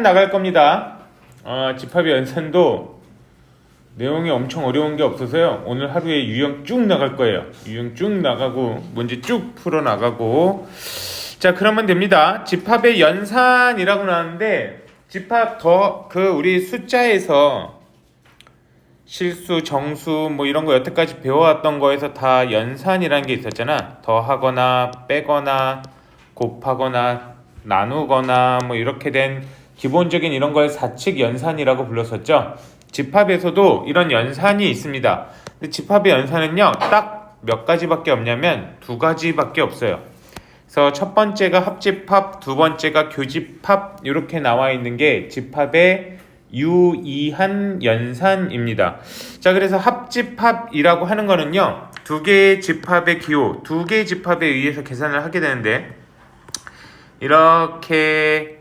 나갈 겁니다. 집합의 연산도 내용이 엄청 어려운 게 없어서요. 오늘 하루에 유형 쭉 나갈 거예요. 유형 쭉 나가고 문제 쭉 풀어 나가고. 자, 그러면 됩니다. 집합의 연산이라고 나왔는데 집합 우리 숫자에서 실수, 정수 뭐 이런 거 여태까지 배워왔던 거에서 다 연산이라는 게 있었잖아. 더하거나 빼거나 곱하거나 나누거나 뭐 이렇게 된 기본적인 이런 걸 사칙 연산이라고 불렀었죠. 집합에서도 이런 연산이 있습니다. 근데 집합의 연산은요, 딱 몇 가지밖에 없냐면 두 가지밖에 없어요. 그래서 첫 번째가 합집합, 두 번째가 교집합 이렇게 나와 있는 게 집합의 유의한 연산입니다. 자, 그래서 합집합이라고 하는 거는요, 두 개의 집합의 기호, 두 개의 집합에 의해서 계산을 하게 되는데 이렇게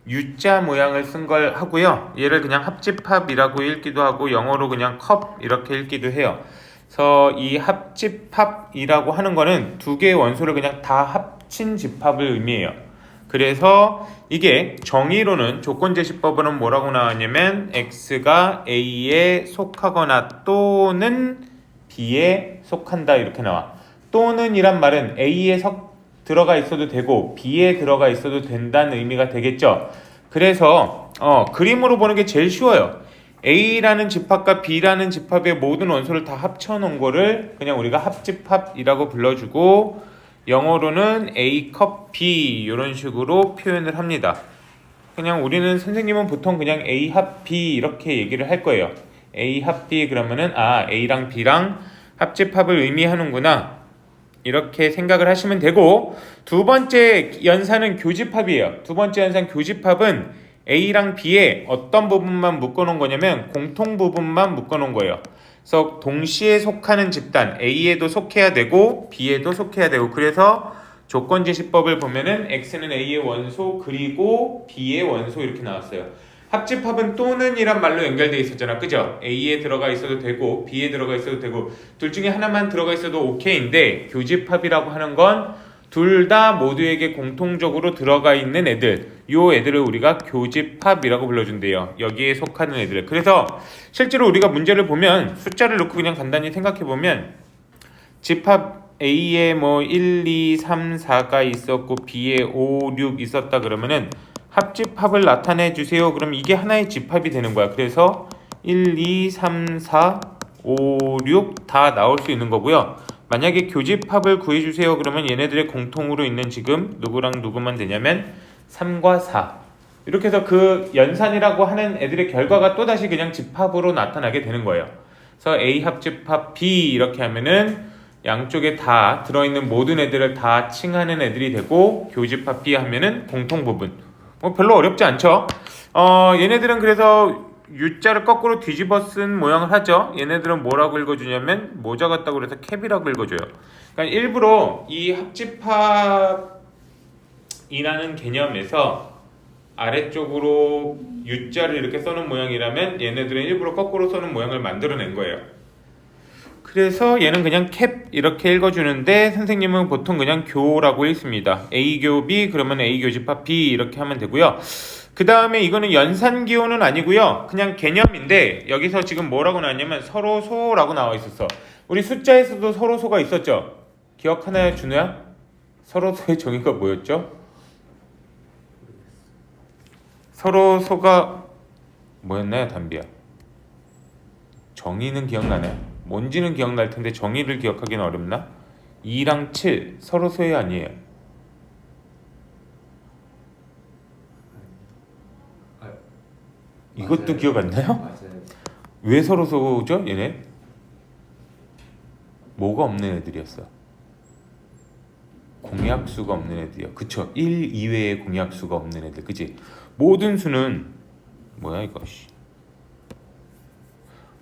U자 모양을 쓴 걸 하고요. 얘를 그냥 합집합이라고 읽기도 하고 영어로 그냥 컵 이렇게 읽기도 해요. 그래서 이 합집합이라고 하는 거는 두 개의 원소를 그냥 다 합친 집합을 의미해요. 그래서 이게 정의로는 조건제시법으로는 뭐라고 나왔냐면 X가 A에 속하거나 또는 B에 속한다 이렇게 나와. 또는 이란 말은 A에 들어가 있어도 되고 B에 들어가 있어도 된다는 의미가 되겠죠. 그래서 그림으로 보는 게 제일 쉬워요. A라는 집합과 B라는 집합의 모든 원소를 다 합쳐놓은 거를 그냥 우리가 합집합이라고 불러주고 영어로는 A 컵 B 이런 식으로 표현을 합니다. 그냥 우리는 선생님은 보통 그냥 A 합 B 이렇게 얘기를 할 거예요. A 합 B 그러면은 A랑 B랑 합집합을 의미하는구나 이렇게 생각을 하시면 되고, 두 번째 연산은 교집합이에요. 두 번째 연산 교집합은 A랑 B에 어떤 부분만 묶어놓은 거냐면 공통 부분만 묶어놓은 거예요. 그래서 동시에 속하는 집단 A에도 속해야 되고 B에도 속해야 되고, 그래서 조건제시법을 보면은 X는 A의 원소 그리고 B의 원소 이렇게 나왔어요. 합집합은 또는 이란 말로 연결되어 있었잖아, 그죠? A에 들어가 있어도 되고 B에 들어가 있어도 되고 둘 중에 하나만 들어가 있어도 오케이인데, 교집합이라고 하는 건 둘 다 모두에게 공통적으로 들어가 있는 애들, 요 애들을 우리가 교집합이라고 불러준대요. 여기에 속하는 애들. 그래서 실제로 우리가 문제를 보면 숫자를 놓고 그냥 간단히 생각해보면 집합 A에 뭐 1, 2, 3, 4가 있었고 B에 5, 6 있었다 그러면은 합집합을 나타내 주세요. 그럼 이게 하나의 집합이 되는 거야. 그래서 1, 2, 3, 4, 5, 6 다 나올 수 있는 거고요. 만약에 교집합을 구해주세요. 그러면 얘네들의 공통으로 있는 지금 누구랑 누구만 되냐면 3과 4. 이렇게 해서 그 연산이라고 하는 애들의 결과가 또다시 그냥 집합으로 나타나게 되는 거예요. 그래서 A 합집합 B 이렇게 하면은 양쪽에 다 들어있는 모든 애들을 다 칭하는 애들이 되고, 교집합 B 하면은 공통 부분. 별로 어렵지 않죠? 얘네들은 그래서 U자를 거꾸로 뒤집어 쓴 모양을 하죠. 얘네들은 뭐라고 읽어주냐면 모자 같다고 그래서 캡이라고 읽어줘요. 그러니까 일부러 이 합집합이라는 개념에서 아래쪽으로 U자를 이렇게 써놓은 모양이라면 얘네들은 일부러 거꾸로 써놓은 모양을 만들어낸 거예요. 그래서 얘는 그냥 캡 이렇게 읽어주는데 선생님은 보통 그냥 교라고 읽습니다. A교 B 그러면 A교집합 B 이렇게 하면 되고요. 그 다음에 이거는 연산기호는 아니고요. 그냥 개념인데 여기서 지금 뭐라고 나왔냐면 서로소라고 나와 있었어. 우리 숫자에서도 서로소가 있었죠. 기억하나요, 준우야? 서로소의 정의가 뭐였죠? 서로소가 뭐였나요, 담비야? 정의는 기억나나요? 뭔지는 기억날 텐데 정의를 기억하기는 어렵나? 2랑 7 서로소의 아니에요. 이것도 맞아요. 기억 안 나요? 맞아요. 왜 서로소죠, 얘네? 뭐가 없는 애들이었어? 공약수가 없는 애들이야. 그쵸? 1 이외에 공약수가 없는 애들, 그치? 모든 수는 뭐야 이거?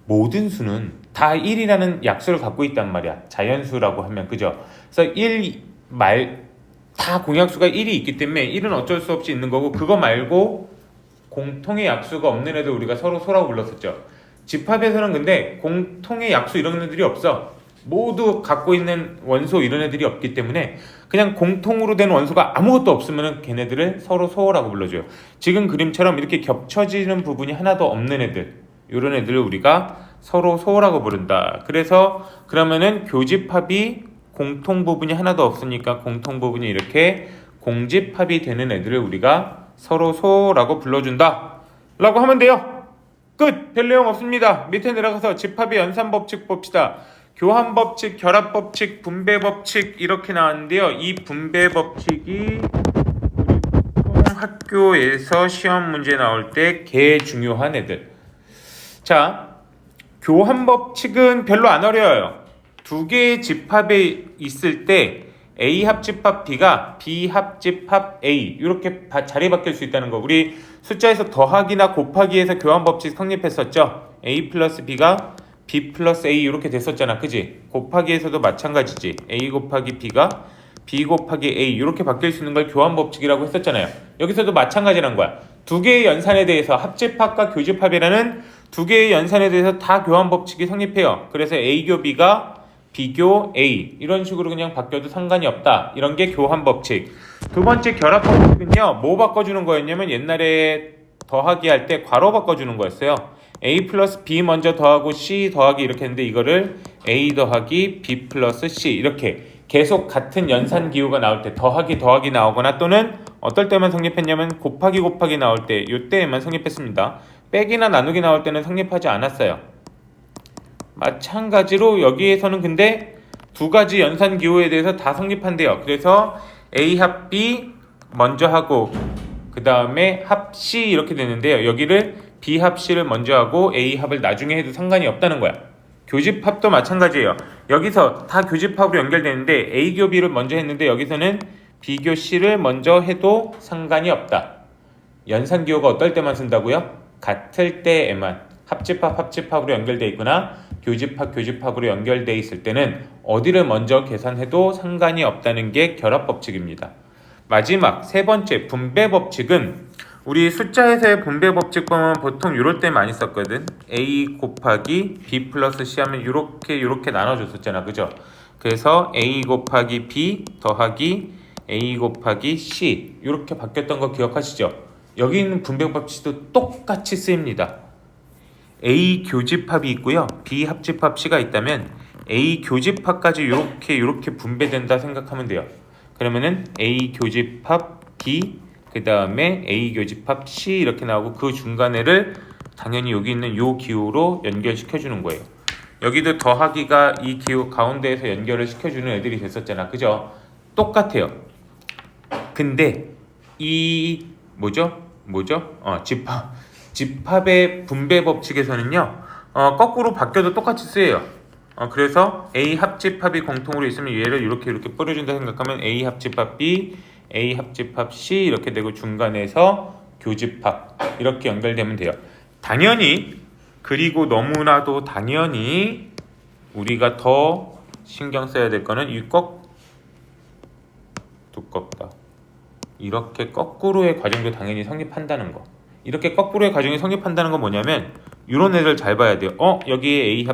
모든 수는 다 1이라는 약수를 갖고 있단 말이야. 자연수라고 하면, 그죠? 그래서 1 다 공약수가 1이 있기 때문에 1은 어쩔 수 없이 있는 거고, 그거 말고 공통의 약수가 없는 애들 우리가 서로 소라고 불렀었죠. 집합에서는 근데 공통의 약수 이런 애들이 없어. 모두 갖고 있는 원소 이런 애들이 없기 때문에 그냥 공통으로 된 원소가 아무것도 없으면 걔네들을 서로 소호라고 불러줘요. 지금 그림처럼 이렇게 겹쳐지는 부분이 하나도 없는 애들, 이런 애들을 우리가 서로 소호라고 부른다. 그래서 그러면은 교집합이 공통 부분이 하나도 없으니까 공통 부분이 이렇게 공집합이 되는 애들을 우리가 서로 소호라고 불러준다 라고 하면 돼요. 끝! 별 내용 없습니다. 밑에 내려가서 집합의 연산법칙 봅시다. 교환법칙, 결합법칙, 분배법칙 이렇게 나왔는데요. 이 분배법칙이 우리 보통 학교에서 시험 문제 나올 때 개 중요한 애들. 자, 교환법칙은 별로 안 어려워요. 두 개의 집합에 있을 때 A 합집합 B가 B 합집합 A 이렇게 자리 바뀔 수 있다는 거. 우리 숫자에서 더하기나 곱하기에서 교환법칙 성립했었죠. A 플러스 B가 B 플러스 A 이렇게 됐었잖아. 그지? 곱하기에서도 마찬가지지. A 곱하기 B가 B 곱하기 A 이렇게 바뀔 수 있는 걸 교환법칙이라고 했었잖아요. 여기서도 마찬가지란 거야. 두 개의 연산에 대해서 합집합과 교집합이라는 두 개의 연산에 대해서 다 교환법칙이 성립해요. 그래서 A교 B가 B교 A 이런 식으로 그냥 바뀌어도 상관이 없다. 이런 게 교환법칙. 두 번째 결합법칙은요. 뭐 바꿔주는 거였냐면 옛날에 더하기 할 때 괄호 바꿔주는 거였어요. A 플러스 B 먼저 더하고 C 더하기 이렇게 했는데 이거를 A 더하기 B 플러스 C 이렇게 계속 같은 연산 기호가 나올 때 더하기 나오거나 또는 어떨 때만 성립했냐면 곱하기 나올 때 이때에만 성립했습니다. 빼기나 나누기 나올 때는 성립하지 않았어요. 마찬가지로 여기에서는 근데 두 가지 연산 기호에 대해서 다 성립한대요. 그래서 A 합 B 먼저 하고 그 다음에 합 C 이렇게 되는데요. 여기를 B 합 C를 먼저 하고 A 합을 나중에 해도 상관이 없다는 거야. 교집합도 마찬가지예요. 여기서 다 교집합으로 연결되는데 A교 B를 먼저 했는데 여기서는 B교 C를 먼저 해도 상관이 없다. 연산 기호가 어떨 때만 쓴다고요? 같을 때에만. 합집합으로 연결되어 있거나 교집합으로 연결되어 있을 때는 어디를 먼저 계산해도 상관이 없다는 게 결합법칙입니다. 마지막 세 번째 분배법칙은 우리 숫자에서의 분배법칙 보면 보통 이럴 때 많이 썼거든. A 곱하기 B 플러스 C 하면 이렇게 나눠줬었잖아. 그죠? 그래서 A 곱하기 B 더하기 A 곱하기 C 이렇게 바뀌었던 거 기억하시죠? 여기 있는 분배법칙도 똑같이 쓰입니다. A 교집합이 있고요. B 합집합 C가 있다면 A 교집합까지 이렇게 분배된다 생각하면 돼요. 그러면은 A 교집합 B 그 다음에 A 교집합 C 이렇게 나오고 그 중간에를 당연히 여기 있는 요 기호로 연결시켜 주는 거예요. 여기도 더하기가 이 기호 가운데에서 연결을 시켜주는 애들이 됐었잖아. 그죠? 똑같아요. 근데 이 집합의 분배 법칙에서는요. 거꾸로 바뀌어도 똑같이 쓰여요. 그래서 A 합집합이 공통으로 있으면 얘를 이렇게 뿌려준다 생각하면 A 합집합 B, A 합집합 C 이렇게 되고 중간에서 교집합 이렇게 연결되면 돼요. 당연히 그리고 너무나도 당연히 우리가 더 신경 써야 될 거는 이 두껍다. 이렇게 거꾸로의 과정도 당연히 성립한다는 거. 이렇게 거꾸로의 과정이 성립한다는 건 뭐냐면 이런 애들 잘 봐야 돼요. 여기에 A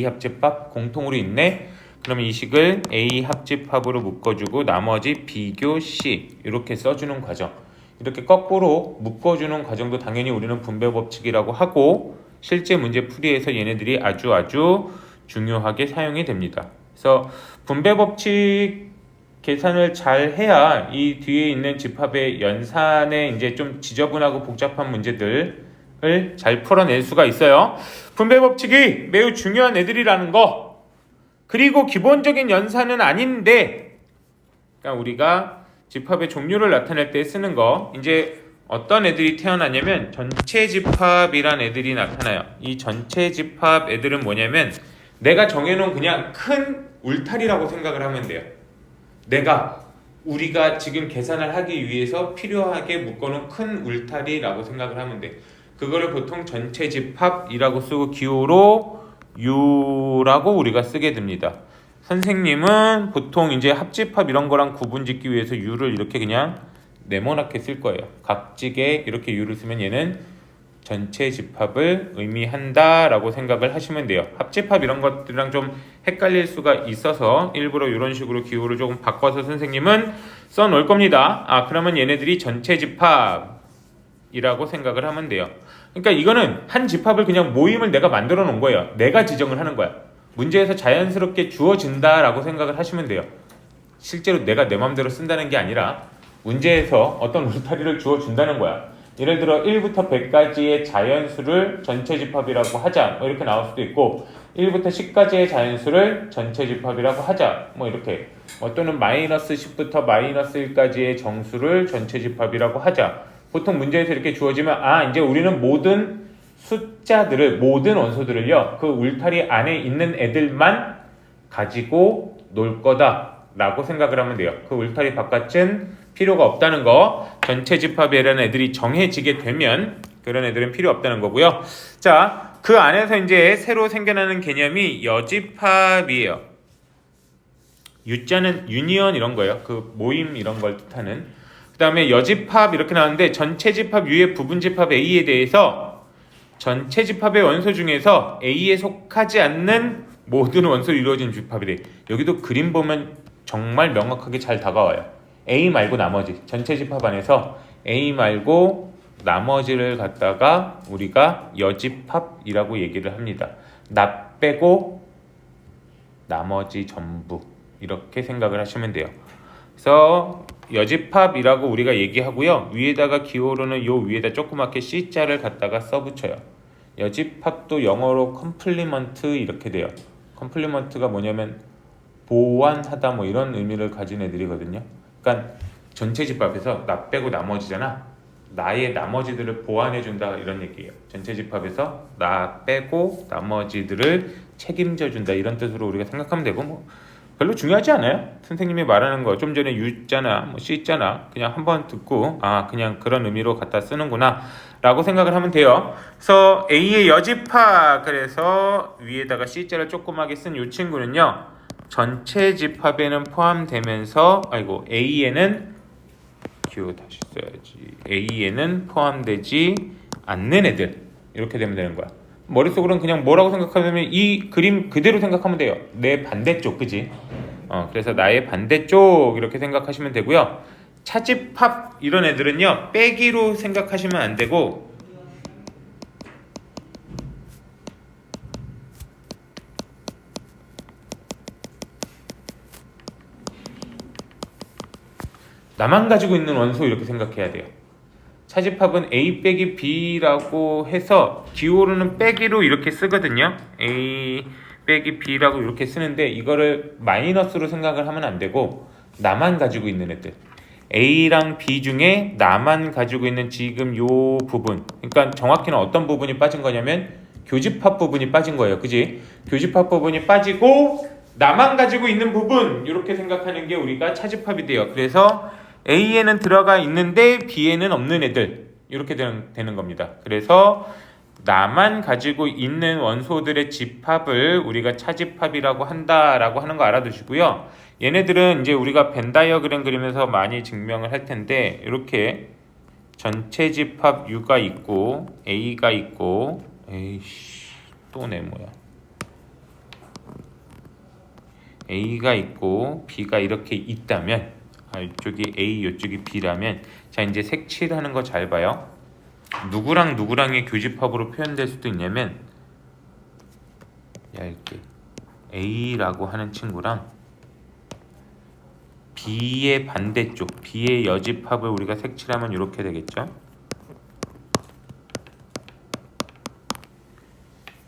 합집합 공통으로 있네. 그러면 이 식을 A 합집합으로 묶어주고 나머지 B교 C 이렇게 써주는 과정. 이렇게 거꾸로 묶어주는 과정도 당연히 우리는 분배법칙이라고 하고 실제 문제 풀이에서 얘네들이 아주 중요하게 사용이 됩니다. 그래서 분배법칙 계산을 잘 해야 이 뒤에 있는 집합의 연산에 이제 좀 지저분하고 복잡한 문제들을 잘 풀어낼 수가 있어요. 분배법칙이 매우 중요한 애들이라는 거. 그리고 기본적인 연산은 아닌데, 그러니까 우리가 집합의 종류를 나타낼 때 쓰는 거. 이제 어떤 애들이 태어나냐면 전체 집합이란 애들이 나타나요. 이 전체 집합 애들은 뭐냐면 내가 정해놓은 그냥 큰 울타리라고 생각을 하면 돼요. 우리가 지금 계산을 하기 위해서 필요하게 묶어놓은 큰 울타리라고 생각을 하면 돼. 그거를 보통 전체 집합이라고 쓰고 기호로 U라고 우리가 쓰게 됩니다. 선생님은 보통 이제 합집합 이런 거랑 구분 짓기 위해서 U를 이렇게 그냥 네모나게 쓸 거예요. 각지게 이렇게 U를 쓰면 얘는 전체 집합을 의미한다라고 생각을 하시면 돼요. 합집합 이런 것들이랑 좀 헷갈릴 수가 있어서 일부러 이런 식으로 기호를 조금 바꿔서 선생님은 써놓을 겁니다. 그러면 얘네들이 전체 집합이라고 생각을 하면 돼요. 그러니까 이거는 한 집합을 그냥 모임을 내가 만들어 놓은 거예요. 내가 지정을 하는 거야. 문제에서 자연스럽게 주어진다라고 생각을 하시면 돼요. 실제로 내가 내 마음대로 쓴다는 게 아니라 문제에서 어떤 울타리를 주어준다는 거야. 예를 들어 1부터 100까지의 자연수를 전체 집합이라고 하자, 뭐 이렇게 나올 수도 있고 1부터 10까지의 자연수를 전체 집합이라고 하자, 뭐 이렇게 또는 마이너스 10부터 마이너스 1까지의 정수를 전체 집합이라고 하자. 보통 문제에서 이렇게 주어지면 이제 우리는 모든 숫자들을, 모든 원소들을요 그 울타리 안에 있는 애들만 가지고 놀 거다 라고 생각을 하면 돼요. 그 울타리 바깥은 필요가 없다는 거, 전체 집합이라는 애들이 정해지게 되면 그런 애들은 필요 없다는 거고요. 자, 그 안에서 이제 새로 생겨나는 개념이 여집합이에요. U자는 유니언 이런 거예요. 그 모임 이런 걸 뜻하는. 그 다음에 여집합 이렇게 나오는데 전체 집합 U의 부분 집합 A에 대해서 전체 집합의 원소 중에서 A에 속하지 않는 모든 원소로 이루어진 집합이 돼. 여기도 그림 보면 정말 명확하게 잘 다가와요. A 말고 나머지, 전체 집합 안에서 A 말고 나머지를 갖다가 우리가 여집합이라고 얘기를 합니다. 나 빼고 나머지 전부 이렇게 생각을 하시면 돼요. 그래서 여집합이라고 우리가 얘기하고요. 위에다가 기호로는 요 위에다 조그맣게 C자를 갖다가 써붙여요. 여집합도 영어로 컴플리먼트 이렇게 돼요. 컴플리먼트가 뭐냐면 보완하다 뭐 이런 의미를 가진 애들이거든요. 그러니까 전체 집합에서 나 빼고 나머지잖아. 나의 나머지들을 보완해준다 이런 얘기예요. 전체 집합에서 나 빼고 나머지들을 책임져준다 이런 뜻으로 우리가 생각하면 되고 뭐 별로 중요하지 않아요. 선생님이 말하는 거 좀 전에 U자나 뭐 C자나 그냥 한번 듣고 그냥 그런 의미로 갖다 쓰는구나 라고 생각을 하면 돼요. 그래서 A의 여집합, 그래서 위에다가 C자를 조그맣게 쓴 이 친구는요 전체 집합에는 포함되면서 A에는 기호 다시 써야지. A에는 포함되지 않는 애들 이렇게 되면 되는 거야. 머릿속으로는 그냥 뭐라고 생각하면 이 그림 그대로 생각하면 돼요. 내 반대쪽, 그지? 그래서 나의 반대쪽 이렇게 생각하시면 되고요. 차집합 이런 애들은요 빼기로 생각하시면 안 되고 나만 가지고 있는 원소 이렇게 생각해야 돼요. 차집합은 A 빼기 B라고 해서 기호로는 빼기로 이렇게 쓰거든요. A 빼기 B라고 이렇게 쓰는데 이거를 마이너스로 생각을 하면 안 되고 나만 가지고 있는 애들, A랑 B 중에 나만 가지고 있는 지금 요 부분, 그러니까 정확히는 어떤 부분이 빠진 거냐면 교집합 부분이 빠진 거예요. 그지? 교집합 부분이 빠지고 나만 가지고 있는 부분 이렇게 생각하는 게 우리가 차집합이 돼요. 그래서 A에는 들어가 있는데 B에는 없는 애들 이렇게 되는 겁니다. 그래서 나만 가지고 있는 원소들의 집합을 우리가 차집합이라고 한다라고 하는 거 알아두시고요. 얘네들은 이제 우리가 벤 다이어그램 그리면서 많이 증명을 할 텐데 이렇게 전체 집합 U가 있고 A가 있고 또 네모야. A가 있고 B가 이렇게 있다면 이쪽이 A, 이쪽이 B라면 자 이제 색칠하는 거 잘 봐요. 누구랑 누구랑의 교집합으로 표현될 수도 있냐면 얇게 A라고 하는 친구랑 B의 반대쪽, B의 여집합을 우리가 색칠하면 이렇게 되겠죠.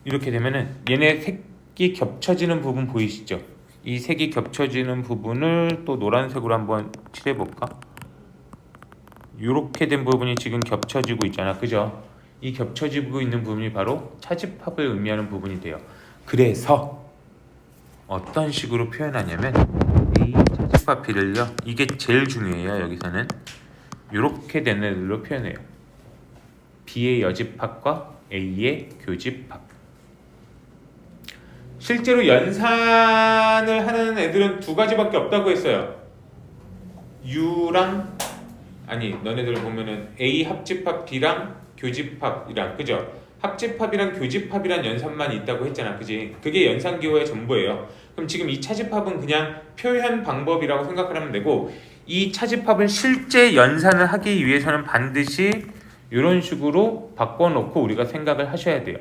이렇게 되면은 얘네 색이 겹쳐지는 부분 보이시죠? 이 색이 겹쳐지는 부분을 또 노란색으로 한번 칠해볼까? 이렇게 된 부분이 지금 겹쳐지고 있잖아, 그죠? 이 겹쳐지고 있는 부분이 바로 차집합을 의미하는 부분이 돼요. 그래서 어떤 식으로 표현하냐면 A 차집합 B를요, 이게 제일 중요해요. 여기서는 이렇게 된 애들로 표현해요. B의 여집합과 A의 교집합. 실제로 연산을 하는 애들은 두 가지밖에 없다고 했어요. U랑 너네들 보면은 A 합집합 B랑 교집합이랑 그죠? 합집합이랑 교집합이란 연산만 있다고 했잖아, 그지? 그게 연산기호의 전부예요. 그럼 지금 이 차집합은 그냥 표현 방법이라고 생각하면 되고 이 차집합을 실제 연산을 하기 위해서는 반드시 이런 식으로 바꿔놓고 우리가 생각을 하셔야 돼요.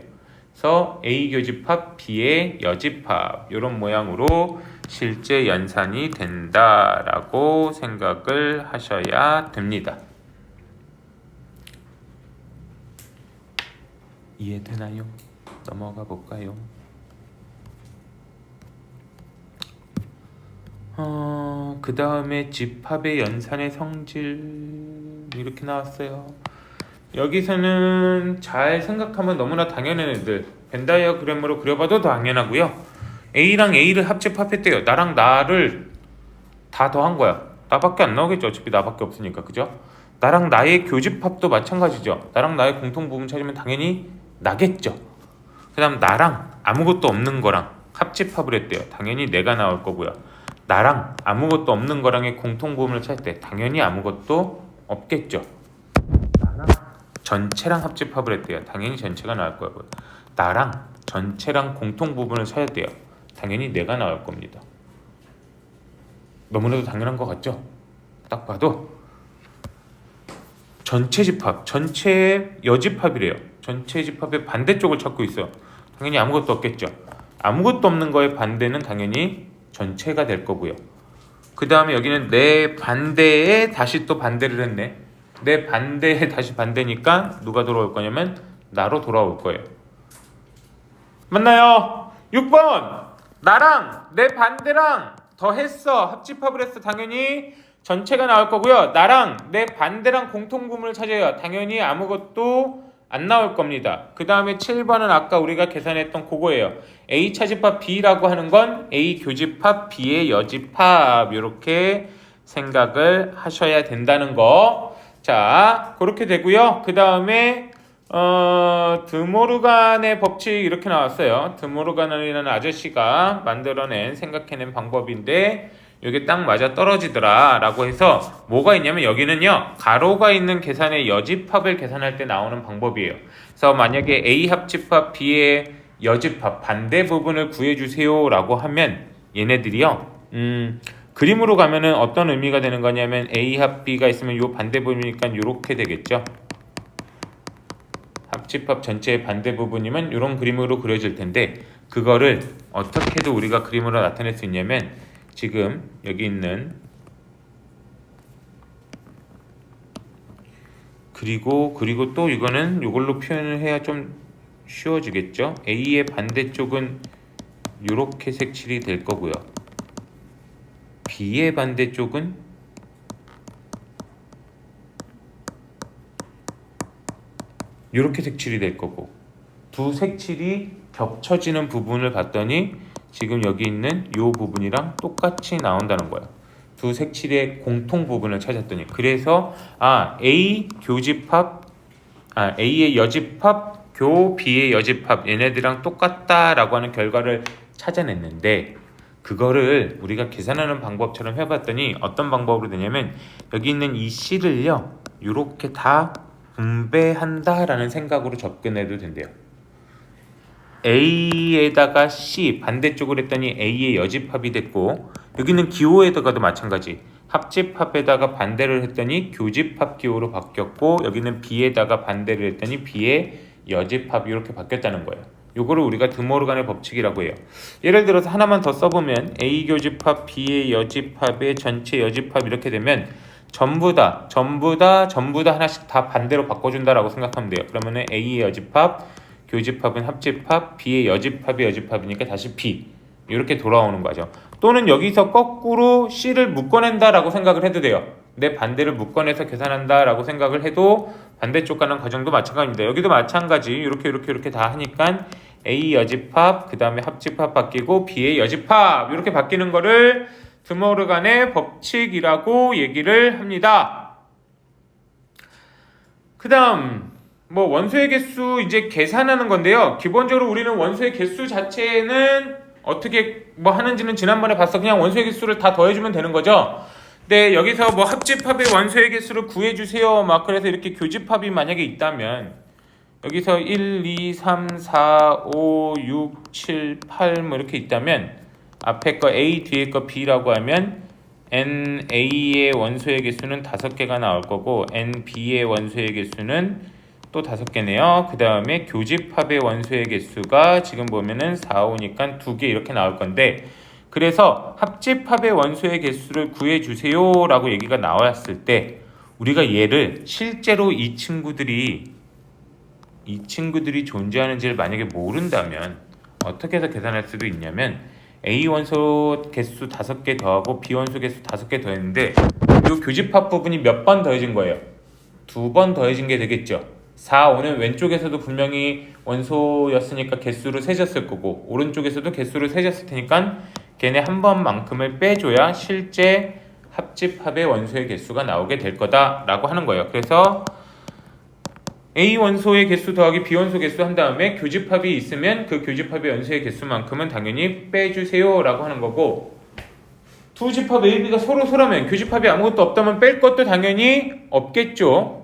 그래서 A 교집합, B의 여집합 이런 모양으로 실제 연산이 된다라고 생각을 하셔야 됩니다. 이해되나요? 넘어가 볼까요? 그 다음에 집합의 연산의 성질 이렇게 나왔어요. 여기서는 잘 생각하면 너무나 당연한 애들 벤다이어그램으로 그려봐도 당연하고요. A랑 A를 합집합했대요. 나랑 나를 다 더한 거야. 나밖에 안 나오겠죠. 어차피 나밖에 없으니까. 그죠? 나랑 나의 교집합도 마찬가지죠. 나랑 나의 공통부분 찾으면 당연히 나겠죠. 그 다음 나랑 아무것도 없는 거랑 합집합을 했대요. 당연히 내가 나올 거고요. 나랑 아무것도 없는 거랑의 공통부분을 찾을 때 당연히 아무것도 없겠죠. 나랑 전체랑 합집합을 했대요. 당연히 전체가 나올 거고요. 나랑 전체랑 공통부분을 찾아야 돼요. 당연히 내가 나올 겁니다. 너무나도 당연한 것 같죠? 딱 봐도 전체 집합, 전체의 여집합이래요. 전체 집합의 반대쪽을 찾고 있어요. 당연히 아무것도 없겠죠. 아무것도 없는 거의 반대는 당연히 전체가 될 거고요. 그 다음에 여기는 내 반대에 다시 또 반대를 했네. 내 반대에 다시 반대니까 누가 돌아올 거냐면 나로 돌아올 거예요. 맞나요? 6번 나랑 내 반대랑 더했어. 합집합을 했어. 당연히 전체가 나올 거고요. 나랑 내 반대랑 공통부분을 찾아요. 당연히 아무것도 안 나올 겁니다. 그 다음에 7번은 아까 우리가 계산했던 그거예요. A 차집합 B라고 하는 건 A 교집합 B의 여집합 이렇게 생각을 하셔야 된다는 거. 자, 그렇게 되고요. 그 다음에 드모르간의 법칙 이렇게 나왔어요. 드모르간이라는 아저씨가 만들어낸 생각해낸 방법인데 이게 딱 맞아 떨어지더라 라고 해서 뭐가 있냐면 여기는요 가로가 있는 계산의 여집합을 계산할 때 나오는 방법이에요. 그래서 만약에 A 합집합 B의 여집합 반대 부분을 구해주세요 라고 하면 얘네들이요 그림으로 가면은 어떤 의미가 되는 거냐면 A 합 B가 있으면 요 반대 부분이니까 요렇게 되겠죠. 합집합 전체의 반대 부분이면 이런 그림으로 그려질 텐데 그거를 어떻게도 우리가 그림으로 나타낼 수 있냐면 지금 여기 있는 그리고 또 이거는 이걸로 표현을 해야 좀 쉬워지겠죠. A의 반대쪽은 이렇게 색칠이 될 거고요. B의 반대쪽은 이렇게 색칠이 될 거고 두 색칠이 겹쳐지는 부분을 봤더니 지금 여기 있는 이 부분이랑 똑같이 나온다는 거예요. 두 색칠의 공통 부분을 찾았더니 그래서 A 교집합 A의 여집합 교 B의 여집합 얘네들이랑 똑같다라고 하는 결과를 찾아냈는데 그거를 우리가 계산하는 방법처럼 해봤더니 어떤 방법으로 되냐면 여기 있는 이 C를요 이렇게 다 분배한다라는 생각으로 접근해도 된대요. A에다가 C 반대쪽으로 했더니 A의 여집합이 됐고 여기는 기호에다가도 마찬가지 합집합에다가 반대를 했더니 교집합 기호로 바뀌었고 여기는 B에다가 반대를 했더니 B의 여집합 이렇게 바뀌었다는 거예요. 요거를 우리가 드모르간의 법칙이라고 해요. 예를 들어서 하나만 더 써보면 A 교집합 B의 여집합의 전체 여집합 이렇게 되면 전부 다 하나씩 다 반대로 바꿔준다라고 생각하면 돼요. 그러면은 A의 여집합 교집합은 합집합, B의 여집합이 여집합이니까 다시 B 이렇게 돌아오는 거죠. 또는 여기서 거꾸로 C를 묶어낸다라고 생각을 해도 돼요. 내 반대를 묶어내서 계산한다라고 생각을 해도 반대쪽 가는 과정도 마찬가지입니다. 여기도 마찬가지 이렇게 다 하니까 A 여집합 그 다음에 합집합 바뀌고 B의 여집합 이렇게 바뀌는 거를 드모르간의 법칙이라고 얘기를 합니다. 그 다음 원소의 개수 이제 계산하는 건데요. 기본적으로 우리는 원소의 개수 자체는 어떻게 하는지는 지난번에 봤어. 그냥 원소의 개수를 다 더해주면 되는 거죠. 근데 여기서 합집합의 원소의 개수를 구해주세요. 그래서 이렇게 교집합이 만약에 있다면 여기서 1, 2, 3, 4, 5, 6, 7, 8 뭐 이렇게 있다면 앞에 거 A, 뒤에 거 B라고 하면 NA의 원소의 개수는 5개가 나올 거고 NB의 원소의 개수는 또 5개네요. 그 다음에 교집합의 원소의 개수가 지금 보면은 4, 5니까 2개 이렇게 나올 건데, 그래서 합집합의 원소의 개수를 구해주세요 라고 얘기가 나왔을 때 우리가 얘를 실제로 이 친구들이 존재하는지를 만약에 모른다면 어떻게 해서 계산할 수도 있냐면, A 원소 개수 5개 더하고 B 원소 개수 5개 더했는데 이 교집합 부분이 몇 번 더해진 거예요? 2번 더해진 게 되겠죠. 4, 5는 왼쪽에서도 분명히 원소였으니까 개수로 세졌을 거고 오른쪽에서도 개수로 세졌을 테니까 걔네 한 번만큼을 빼줘야 실제 합집합의 원소의 개수가 나오게 될 거다라고 하는 거예요. 그래서 A 원소의 개수 더하기 B 원소 개수 한 다음에 교집합이 있으면 그 교집합의 원소의 개수만큼은 당연히 빼주세요 라고 하는 거고, 두 집합 A, B가 서로 소라면 교집합이 아무것도 없다면 뺄 것도 당연히 없겠죠.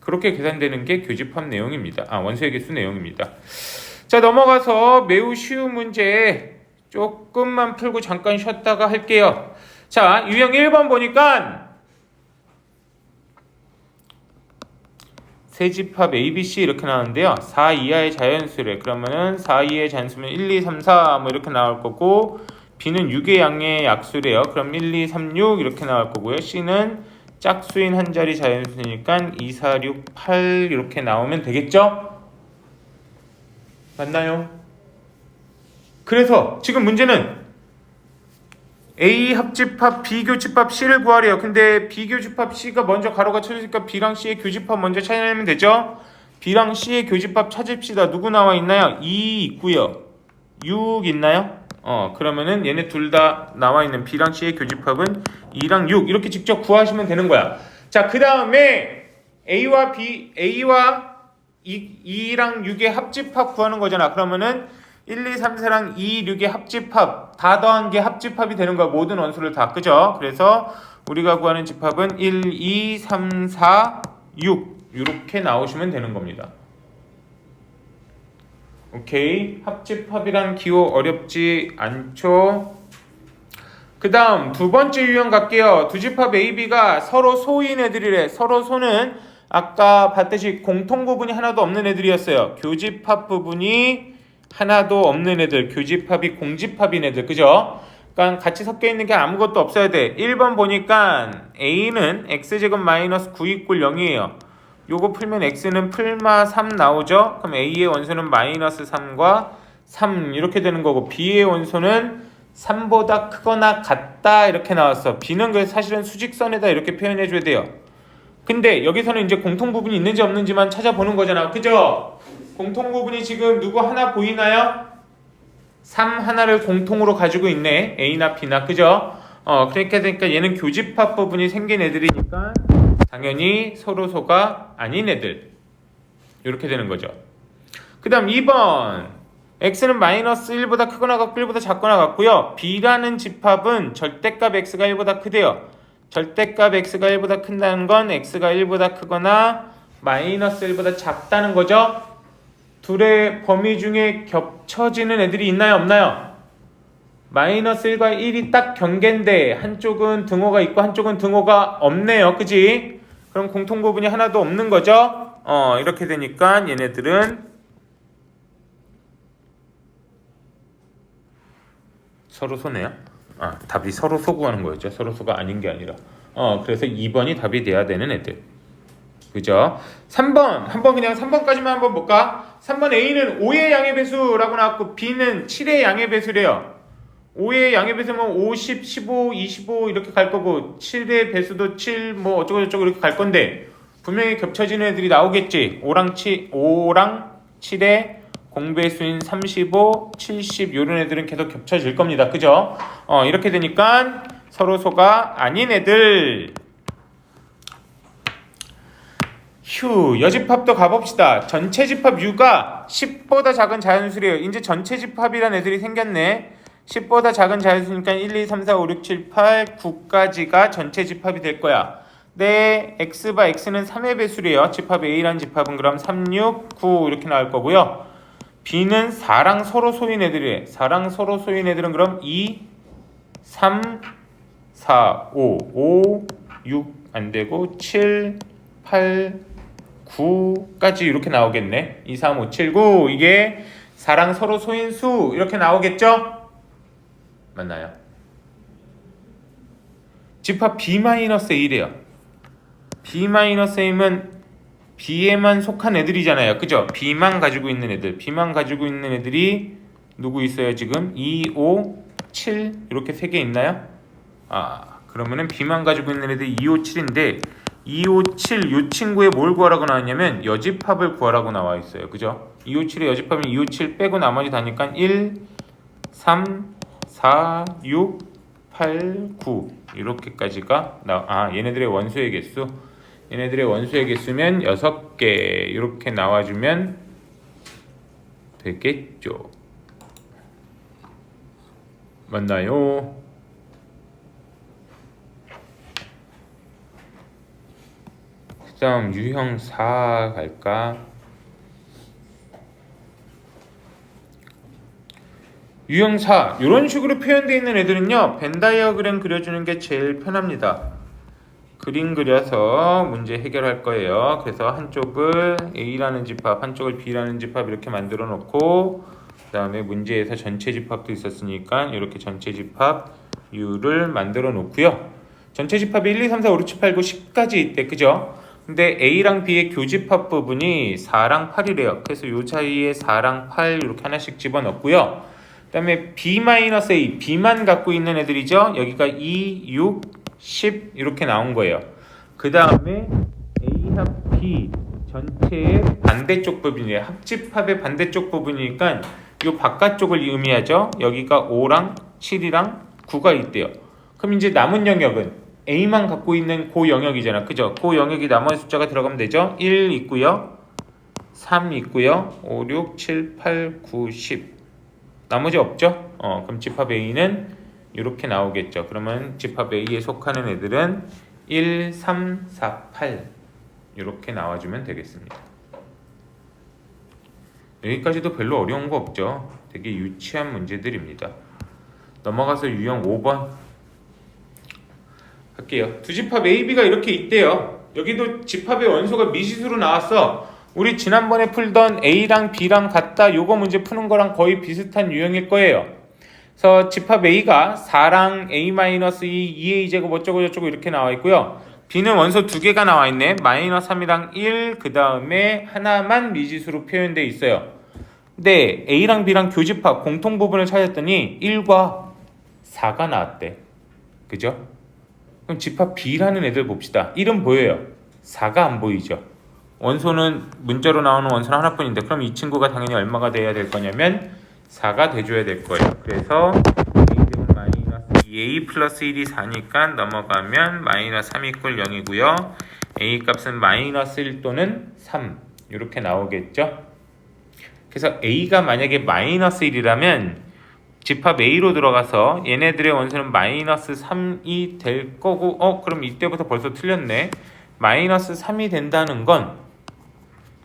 그렇게 계산되는 게 교집합 내용입니다. 원소의 개수 내용입니다. 자, 넘어가서 매우 쉬운 문제 조금만 풀고 잠깐 쉬었다가 할게요. 자, 유형 1번 보니까 세 집합 A, B, C 이렇게 나오는데요. 4 이하의 자연수래. 그러면은 4 이하의 자연수면 1, 2, 3, 4 뭐 이렇게 나올 거고, B는 6의 양의 약수래요. 그럼 1, 2, 3, 6 이렇게 나올 거고요. C는 짝수인 한 자리 자연수니까 2, 4, 6, 8 이렇게 나오면 되겠죠? 맞나요? 그래서 지금 문제는 A 합집합 B 교집합 C를 구하래요. 근데 B 교집합 C가 먼저 가로가 쳐졌으니까 B랑 C의 교집합 먼저 찾아내면 되죠? B랑 C의 교집합 찾읍시다. 누구 나와 있나요? 2 있고요. 6 있나요? 그러면은 얘네 둘 다 나와 있는 B랑 C의 교집합은 2랑 6 이렇게 직접 구하시면 되는 거야. 자, 그 다음에 A와 2랑 6의 합집합 구하는 거잖아. 그러면은 1, 2, 3, 4랑 2, 6의 합집합 다 더한 게 합집합이 되는 거야. 모든 원소를 다. 그죠? 그래서 우리가 구하는 집합은 1, 2, 3, 4, 6 이렇게 나오시면 되는 겁니다. 오케이. 합집합이란 기호 어렵지 않죠? 그 다음 두 번째 유형 갈게요. 두 집합 A, B가 서로 소인 애들이래. 서로 소는 아까 봤듯이 공통 부분이 하나도 없는 애들이었어요. 교집합 부분이 하나도 없는 애들, 교집합이 공집합인 애들, 그죠? 그러니까 같이 섞여 있는 게 아무것도 없어야 돼. 1번 보니까 A는 x제곱 마이너스 9 이꼴 0이에요. 요거 풀면 x는 풀마 3 나오죠? 그럼 A의 원소는 마이너스 3과 3 이렇게 되는 거고, B의 원소는 3보다 크거나 같다 이렇게 나왔어. B는 그래서 사실은 수직선에다 이렇게 표현해 줘야 돼요. 근데 여기서는 이제 공통 부분이 있는지 없는지만 찾아보는 거잖아. 그죠? 공통 부분이 지금 누구 하나 보이나요? 3 하나를 공통으로 가지고 있네. A나 B나. 그죠? 그렇게 되니까 얘는 교집합 부분이 생긴 애들이니까 당연히 서로소가 아닌 애들. 이렇게 되는 거죠. 그 다음 2번. x는 마이너스 1보다 크거나 같고 1보다 작거나 같고요. B라는 집합은 절대값 x가 1보다 크대요. 절대값 x가 1보다 큰다는 건 x가 1보다 크거나 마이너스 1보다 작다는 거죠. 둘의 범위 중에 겹쳐지는 애들이 있나요? 없나요? 마이너스 1과 1이 딱 경계인데 한쪽은 등호가 있고 한쪽은 등호가 없네요. 그지? 그럼 공통 부분이 하나도 없는 거죠. 이렇게 되니까 얘네들은 서로 소네요. 답이 서로 소 구하는 거였죠. 서로 소가 아닌 게 아니라. 그래서 2번이 답이 돼야 되는 애들. 그죠? 3번. 한번 그냥 3번까지만 한번 볼까? 3번 A는 5의 양의 배수라고 나왔고 B는 7의 양의 배수래요. 5의 양의 배수면 50, 15, 25 이렇게 갈 거고 7의 배수도 7 뭐 어쩌고 저쩌고 이렇게 갈 건데 분명히 겹쳐지는 애들이 나오겠지. 5랑 7의 공배수인 35, 70 이런 애들은 계속 겹쳐질 겁니다. 그죠? 이렇게 되니까 서로소가 아닌 애들. 여집합도 가봅시다. 전체 집합 U가 10보다 작은 자연수래요. 이제 전체 집합이란 애들이 생겼네. 10보다 작은 자연수니까 1, 2, 3, 4, 5, 6, 7, 8, 9까지가 전체 집합이 될 거야. 네, x바 x는 3의 배수래요. 집합 A라는 집합은 그럼 3, 6, 9 이렇게 나올 거고요. B는 4랑 서로 소인 애들이래. 4랑 서로 소인 애들은 그럼 2, 3, 4, 5, 6 안 되고 7, 8, 9까지 이렇게 나오겠네. 2, 3, 5, 7, 9 이게 4랑 서로 소인 수 이렇게 나오겠죠? 맞나요? 집합 B-A래요. B-A면 B에만 속한 애들이잖아요. 그죠? B만 가지고 있는 애들. B만 가지고 있는 애들이 누구 있어요 지금? 2, 5, 7 이렇게 3개 있나요? 그러면은 B만 가지고 있는 애들이 2, 5, 7인데 2, 5, 7 이 친구의 뭘 구하라고 나왔냐면 여집합을 구하라고 나와 있어요. 그죠? 2, 5, 7의 여집합은 2, 5, 7 빼고 나머지 다니까 1, 3, 4, 6, 8, 9 이렇게까지가 얘네들의 원소의 개수. 얘네들의 원소의 개수면 6개 이렇게 나와주면 되겠죠. 맞나요? 그 다음 유형 4 갈까? 유형 4 이런 식으로 표현되어 있는 애들은요 벤 다이어그램 그려주는 게 제일 편합니다. 그림 그려서 문제 해결할 거예요. 그래서 한쪽을 A라는 집합, 한쪽을 B라는 집합 이렇게 만들어 놓고 그 다음에 문제에서 전체 집합도 있었으니까 이렇게 전체 집합 U를 만들어 놓고요. 전체 집합이 1, 2, 3, 4, 5, 6, 7, 8, 9, 10까지 있대. 그죠? 근데 A랑 B의 교집합 부분이 4랑 8이래요. 그래서 이 사이에 4랑 8 이렇게 하나씩 집어넣고요. 그 다음에 B-A, B만 갖고 있는 애들이죠. 여기가 2, 6, 10 이렇게 나온 거예요. 그 다음에 A합 B 전체의 반대쪽 부분이에요. 합집합의 반대쪽 부분이니까 이 바깥쪽을 의미하죠. 여기가 5랑 7이랑 9가 있대요. 그럼 이제 남은 영역은 A만 갖고 있는 그 영역이잖아. 그죠? 그 영역이 나머지 숫자가 들어가면 되죠. 1 있고요. 3 있고요. 5, 6, 7, 8, 9, 10 나머지 없죠? 그럼 집합 A는 이렇게 나오겠죠. 그러면 집합 A에 속하는 애들은 1, 3, 4, 8 이렇게 나와주면 되겠습니다. 여기까지도 별로 어려운 거 없죠. 되게 유치한 문제들입니다. 넘어가서 유형 5번 할게요. 두 집합 A, B가 이렇게 있대요. 여기도 집합의 원소가 미지수로 나왔어. 우리 지난번에 풀던 A랑 B랑 같다 요거 문제 푸는 거랑 거의 비슷한 유형일 거예요. 그래서 집합 A가 4랑 A-2, 2A 제곱 어쩌고 저쩌고 이렇게 나와 있고요. B는 원소 두 개가 나와 있네. -3이랑 1, 그 다음에 하나만 미지수로 표현되어 있어요. 근데 A랑 B랑 교집합 공통 부분을 찾았더니 1과 4가 나왔대. 그죠? 그럼 집합 B라는 애들 봅시다. 1은 보여요. 4가 안 보이죠. 원소는 문자로 나오는 원소는 하나뿐인데 그럼 이 친구가 당연히 얼마가 돼야 될 거냐면 4가 돼줘야 될 거예요. 그래서 A 플러스 1이 4니까 넘어가면 -3 이퀄 0이고요. A 값은 -1 또는 3 이렇게 나오겠죠. 그래서 A가 만약에 -1이라면 집합 A로 들어가서 얘네들의 원소는 -3이 될 거고 그럼 이때부터 벌써 틀렸네. -3이 된다는 건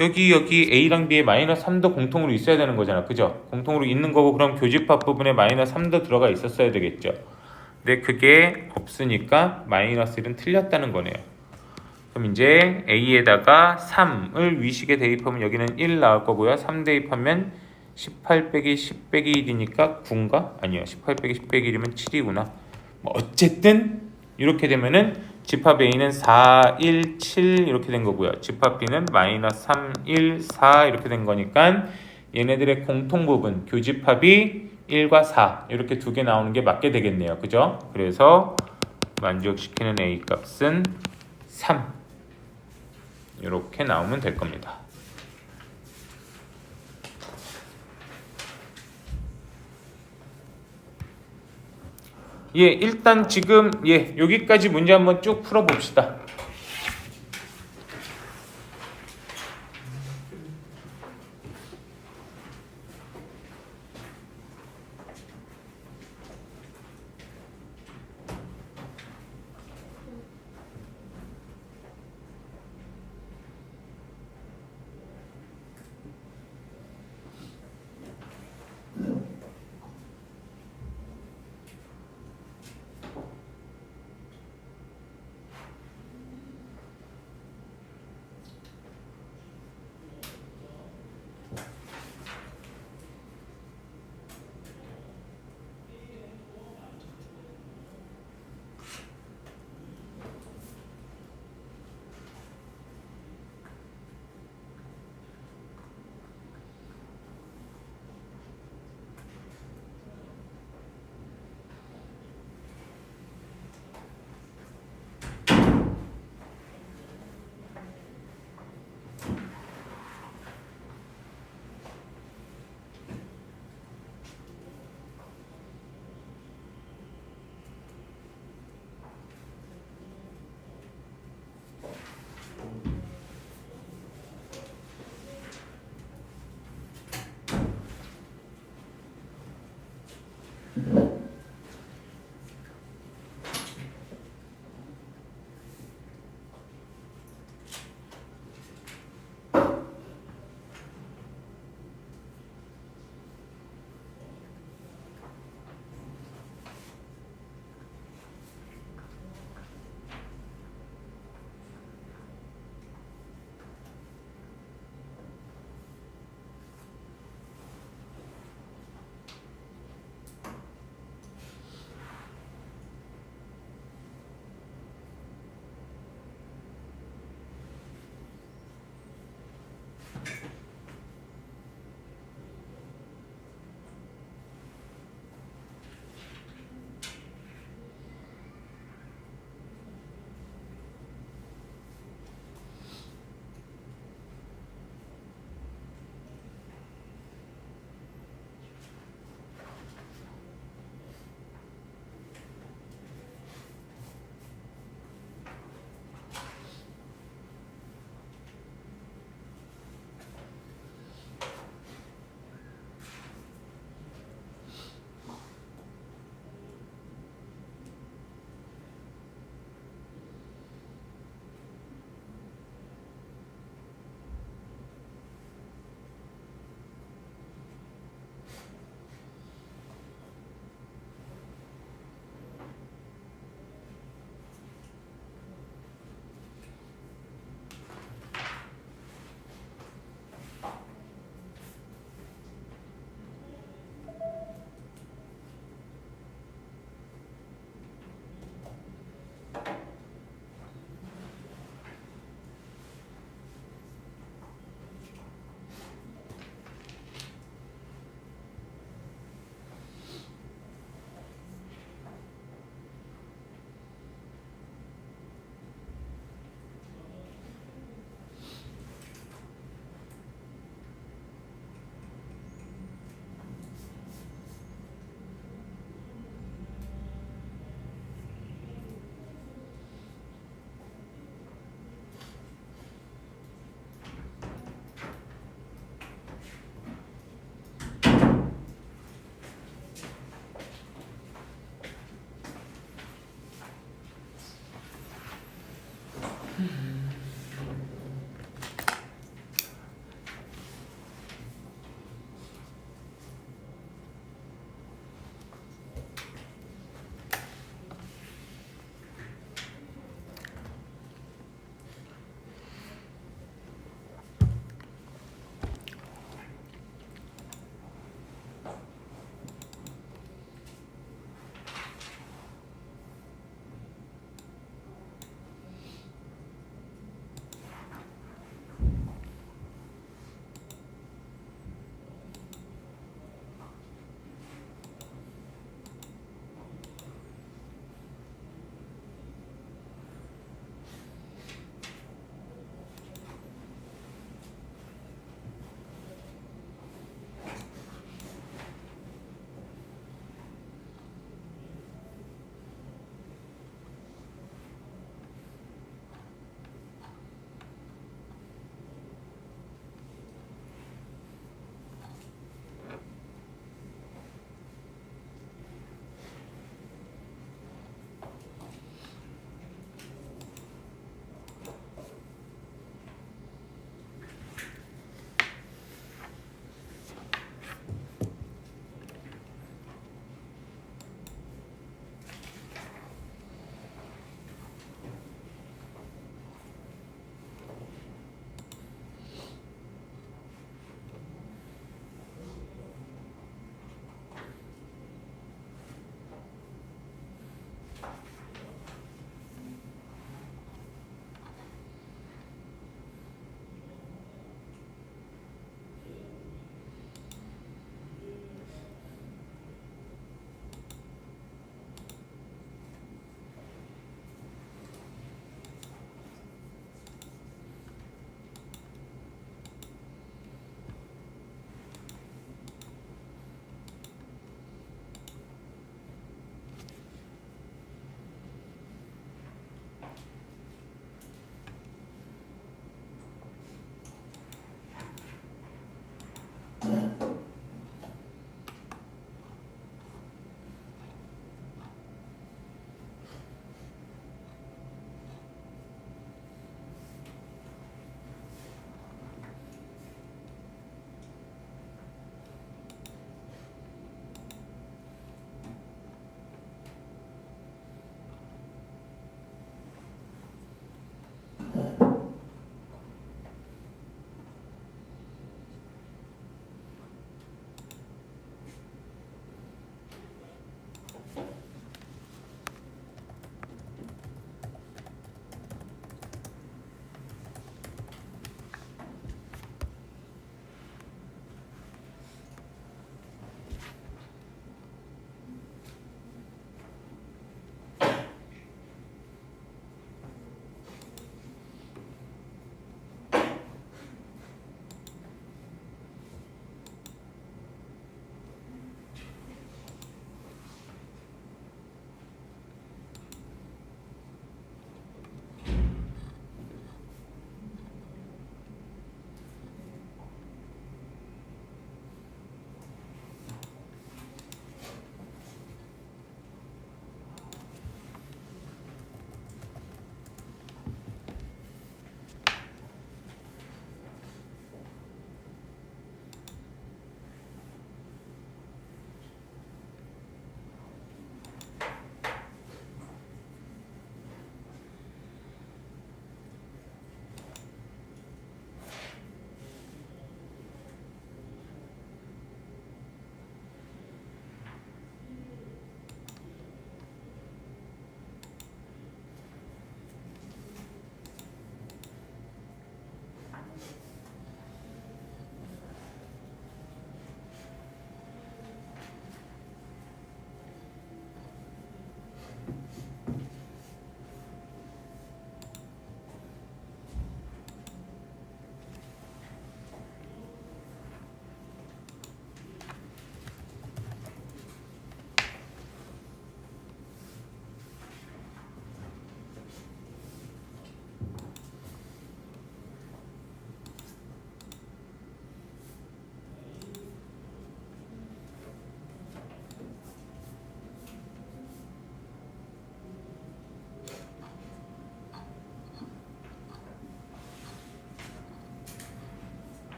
여기 A랑 B에 -3도 공통으로 있어야 되는 거잖아. 그죠? 공통으로 있는 거고 그럼 교집합 부분에 -3도 들어가 있었어야 되겠죠. 근데 그게 없으니까 -1은 틀렸다는 거네요. 그럼 이제 A에다가 3을 위식에 대입하면 여기는 1 나올 거고요. 3 대입하면 18 빼기 10 빼기 1이니까 9인가? 아니요. 18 빼기 10 빼기 1이면 7이구나. 뭐 어쨌든 이렇게 되면은 집합 A는 4, 1, 7 이렇게 된 거고요. 집합 B는 -3, 1, 4 이렇게 된 거니까 얘네들의 공통 부분 교집합이 1과 4 이렇게 두 개 나오는 게 맞게 되겠네요. 그죠? 그래서 만족시키는 A 값은 3 이렇게 나오면 될 겁니다. 일단 지금 여기까지 문제 한번 쭉 풀어봅시다.